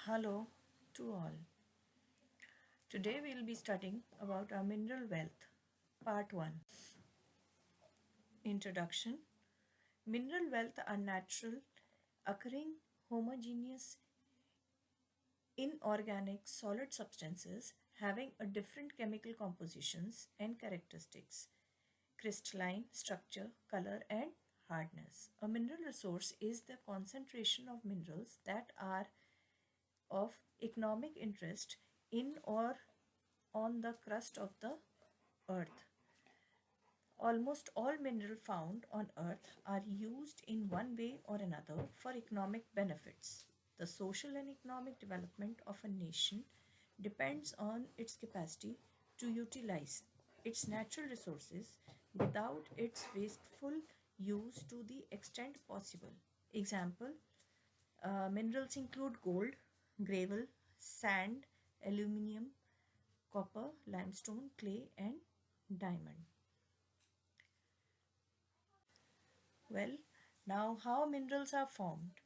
Hello to all. Today we will be studying about our mineral wealth. Part 1. Introduction. Mineral wealth are natural, occurring, homogeneous, inorganic solid substances having a different chemical compositions and characteristics, crystalline structure, color and hardness. A mineral resource is the concentration of minerals that are of economic interest in or on the crust of the earth. Almost all minerals found on earth are used in one way or another for economic benefits. The social and economic development of a nation depends on its capacity to utilize its natural resources without its wasteful use to the extent possible. Example, minerals include gold, gravel, sand, aluminium, copper, limestone, clay and diamond. Well, now how minerals are formed?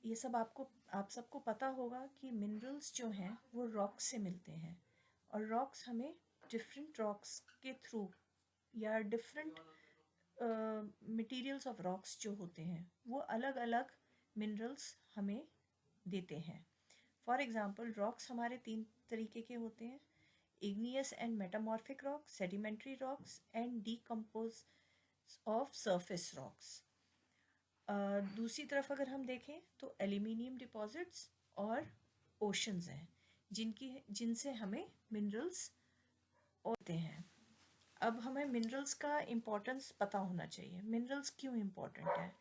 ये सब आप सबको पता होगा कि minerals जो हैं वो रॉक्स से मिलते हैं और रॉक्स हमें डिफरेंट रॉक्स के थ्रू या डिफरेंट मटेरियल्स ऑफ रॉक्स जो होते हैं वो अलग अलग मिनरल्स हमें देते हैं. फॉर एग्जांपल रॉक्स हमारे 3 तरीके के होते हैं: igneous and metamorphic rocks, sedimentary rocks and decompose of surface rocks. दूसरी तरफ अगर हम देखें तो एल्यूमिनियम डिपॉजिट्स और ओशंस हैं जिनसे हमें मिनरल्स होते हैं. अब हमें मिनरल्स का इम्पोर्टेंस पता होना चाहिए. मिनरल्स क्यों इम्पोर्टेंट है?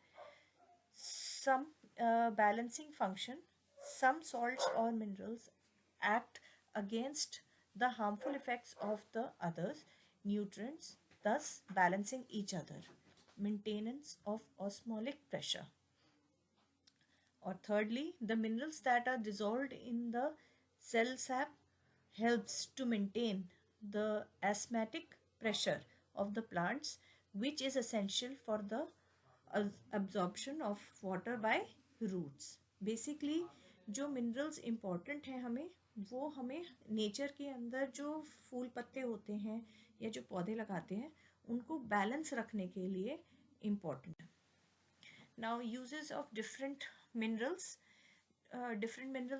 Some balancing function, some salts or minerals act against the harmful effects of the others nutrients, thus balancing each other. Maintenance of osmotic pressure. Or thirdly, the minerals that are dissolved in the cell sap helps to maintain the osmotic pressure of the plants, which is essential for the absorption of water by roots. Basically जो minerals important हैं वो हमें nature के अंदर जो फूल पत्ते होते हैं या जो पौधे लगाते हैं उनको बैलेंस रखने के लिए इम्पॉर्टेंट है. Now uses of different minerals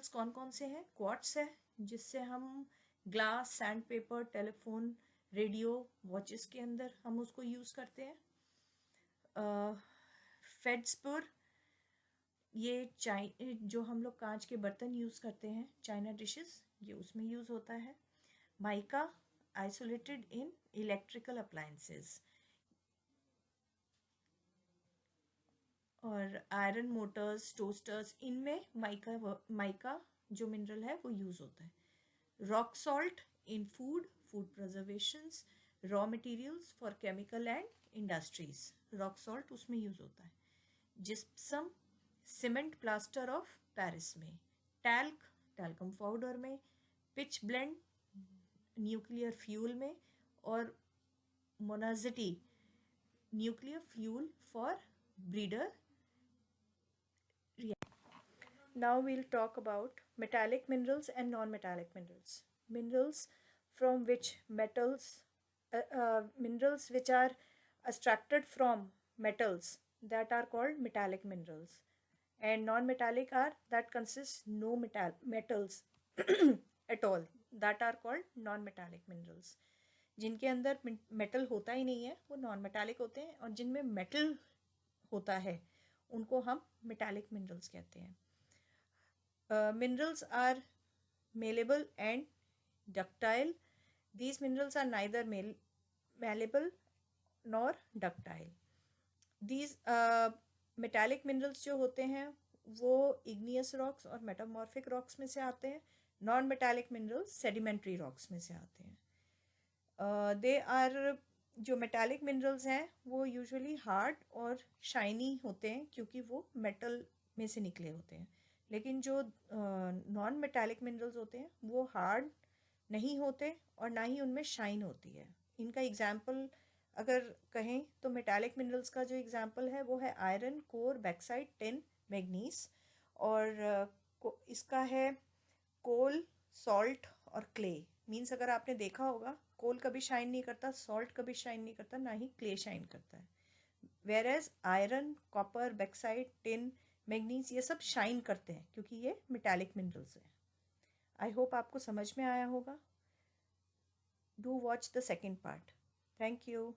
कौन कौन से हैं? क्वार्ट्स है जिससे हम glass, sand paper, telephone, radio, watches के अंदर हम उसको यूज़ करते हैं. फेड्सपुर, ये जो हम लोग कांच के बर्तन यूज़ करते हैं, चाइना डिशेस, ये उसमें यूज़ होता है. Mica, isolated in electrical appliances. और आयरन मोटर्स, टोस्टर्स, इनमें माइका जो मिनरल है वो यूज़ होता है. Rock salt in food preservations, raw materials for chemical and industries, rock salt उसमें यूज़ होता है. Gypsum, cement plaster of Paris में. टैल्कम पाउडर में. पिच ब्लेंड न्यूक्लियर फ्यूल में. और monazite nuclear fuel for breeder. Now we'll talk about metallic minerals and non-metallic minerals. Minerals from which minerals which are extracted from metals, that are called metallic minerals, and non-metallic are that consist no metals at all, that are called non-metallic minerals. जिनके अंदर metal होता ही नहीं है वो non metallic होते हैं, और जिनमें मेटल होता है उनको हम मेटालिक मिनरल्स कहते हैं. Minerals are malleable and ductile. These minerals are neither malleable nor ductile. These metallic minerals जो होते हैं वो igneous rocks और metamorphic rocks में से आते हैं. Non metallic minerals sedimentary rocks में से आते हैं. They are जो metallic minerals हैं वो usually hard और shiny होते हैं क्योंकि वो metal में से निकले होते हैं. लेकिन जो नॉन मेटालिक मिनरल्स होते हैं वो हार्ड नहीं होते और ना ही उनमें शाइन होती है. इनका एग्जाम्पल अगर कहें तो मेटालिक मिनरल्स का जो एग्जाम्पल है वो है आयरन, कोर, बैक्साइट, टिन, मैग्नीज. और इसका है कोल, सॉल्ट और क्ले। मीन्स अगर आपने देखा होगा, कोल कभी शाइन नहीं करता, सॉल्ट कभी शाइन नहीं करता, ना ही क्ले शाइन करता है। Whereas iron, copper, bauxite, tin, manganese ये सब शाइन करते हैं क्योंकि ये मेटालिक मिनरल्स हैं। आई होप आपको समझ में आया होगा। Do watch the second part. Thank you.